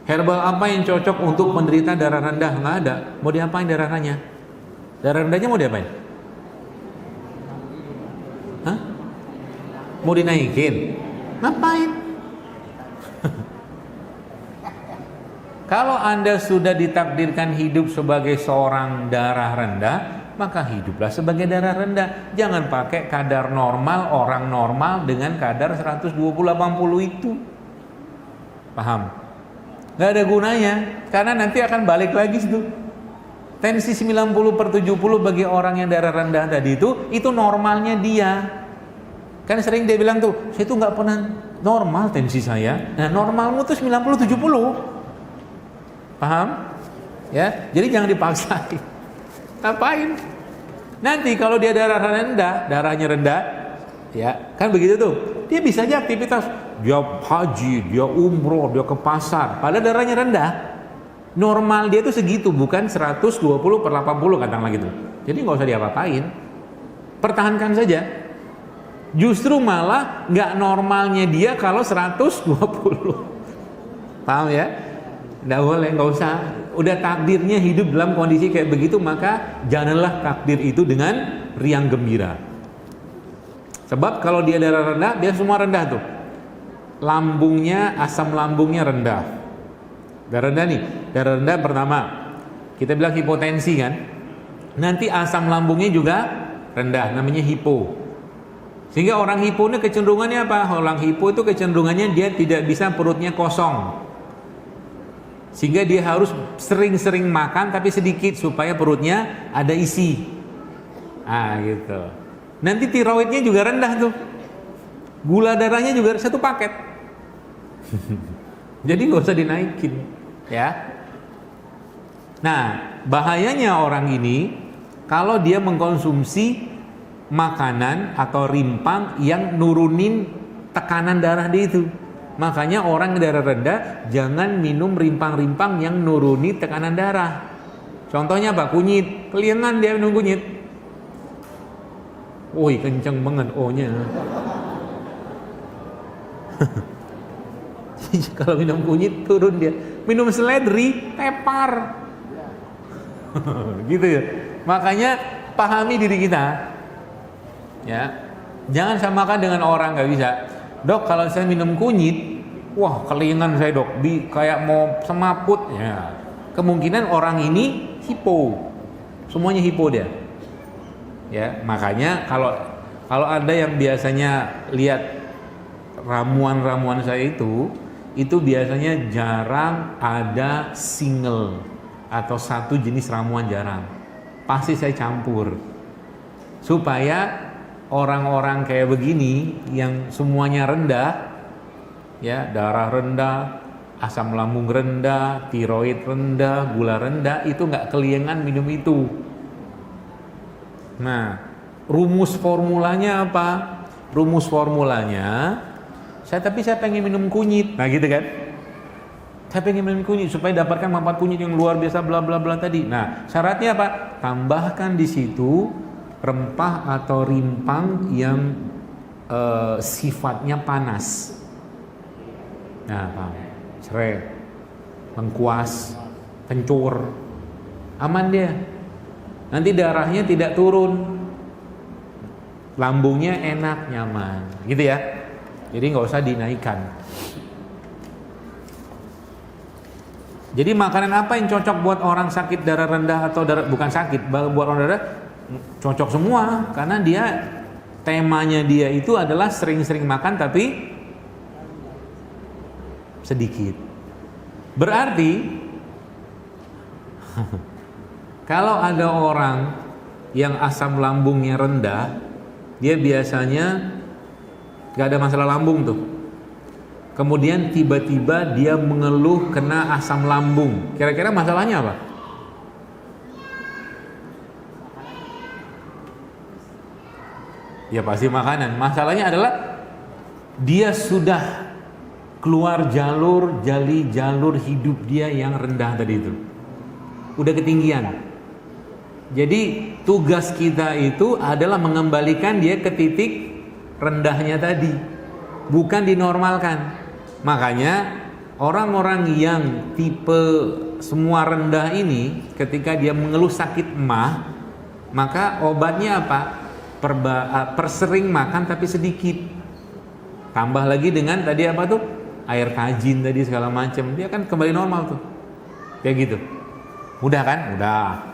Herbal apa yang cocok untuk penderita darah rendah? Nggak ada. Mau diapain darah rendahnya? Darah rendahnya mau diapain? Hah? Mau dinaikin? Ngapain? Kalau Anda sudah ditakdirkan hidup sebagai seorang darah rendah, maka hiduplah sebagai darah rendah. Jangan pakai kadar normal, orang normal dengan kadar 120-80 itu. Paham? Nggak ada gunanya, karena nanti akan balik lagi situ. Tensi 90/70 bagi orang yang darah rendah tadi itu normalnya dia. Kan sering dia bilang tuh, saya tuh nggak pernah normal tensi saya. Nah normalmu tuh 90/70. Paham? Ya, jadi jangan dipaksain. Ngapain? Nanti kalau dia darah rendah, darahnya rendah, ya kan begitu tuh. Dia bisa aja aktivitas, dia haji, dia umroh, dia ke pasar, padahal darahnya rendah. Normal dia tuh segitu, bukan 120/80 katakanlah gitu. Jadi nggak usah diapa-apain, pertahankan saja. Justru malah nggak normalnya dia kalau 120. Paham ya? Nggak boleh, nggak usah. Udah takdirnya hidup dalam kondisi kayak begitu, maka janganlah takdir itu dengan riang gembira. Sebab kalau dia darah rendah, dia semua rendah tuh. Lambungnya, asam lambungnya rendah. Darah rendah nih, darah rendah pertama kita bilang hipotensi kan. Nanti asam lambungnya juga rendah, namanya hipo. Sehingga orang hipo ini kecenderungannya apa? Orang hipo itu kecenderungannya dia tidak bisa, perutnya kosong. Sehingga dia harus sering-sering makan tapi sedikit supaya perutnya ada isi. Ah gitu. Nanti tiroidnya juga rendah tuh. Gula darahnya juga satu paket. Jadi nggak usah dinaikin, ya. Nah, bahayanya orang ini kalau dia mengkonsumsi makanan atau rimpang yang nurunin tekanan darah dia itu. Makanya orang darah rendah jangan minum rimpang-rimpang yang nuruni tekanan darah. Contohnya apa? Kunyit. Keliengan dia minum kunyit. Woi, kenceng banget O-nya. Kalau minum kunyit turun dia. Minum seledri tepar. Gitu ya. Makanya pahami diri kita. Ya. Jangan samakan dengan orang, nggak bisa. Dok, kalau saya minum kunyit, wah kelingan saya dok, kayak mau semaput. Ya. Kemungkinan orang ini hipo. Semuanya hipo dia. Ya, makanya kalau ada yang biasanya lihat ramuan-ramuan saya itu biasanya jarang ada single atau satu jenis ramuan, jarang. Pasti saya campur supaya orang-orang kayak begini yang semuanya rendah, ya, darah rendah, asam lambung rendah, tiroid rendah, gula rendah, itu nggak keliengan minum itu. Nah, rumus formulanya apa? Rumus formulanya, tapi saya pengen minum kunyit. Nah, gitu kan? Saya pengen minum kunyit supaya dapatkan manfaat kunyit yang luar biasa, bla bla bla tadi. Nah, syaratnya apa? Tambahkan di situ rempah atau rimpang yang sifatnya panas. Nah, paham? Serai, lengkuas, kencur, aman dia. Nanti darahnya tidak turun, lambungnya enak, nyaman, gitu ya. Jadi nggak usah dinaikkan. Jadi makanan apa yang cocok buat orang sakit darah rendah atau bukan sakit, buat orang darah cocok semua, karena dia temanya dia itu adalah sering-sering makan tapi sedikit. Berarti kalau ada orang yang asam lambungnya rendah, dia biasanya gak ada masalah lambung tuh. Kemudian tiba-tiba dia mengeluh kena asam lambung. Kira-kira masalahnya apa? Ya pasti makanan. Masalahnya adalah dia sudah keluar jalur hidup dia yang rendah tadi itu. Udah ketinggian. Jadi tugas kita itu adalah mengembalikan dia ke titik rendahnya tadi, bukan dinormalkan. Makanya orang-orang yang tipe semua rendah ini ketika dia mengeluh sakit emah, maka obatnya apa? Persering makan tapi sedikit. Tambah lagi dengan tadi apa tuh? Air kajin tadi segala macam. Dia kan kembali normal tuh. Kayak gitu. Mudah kan? Mudah.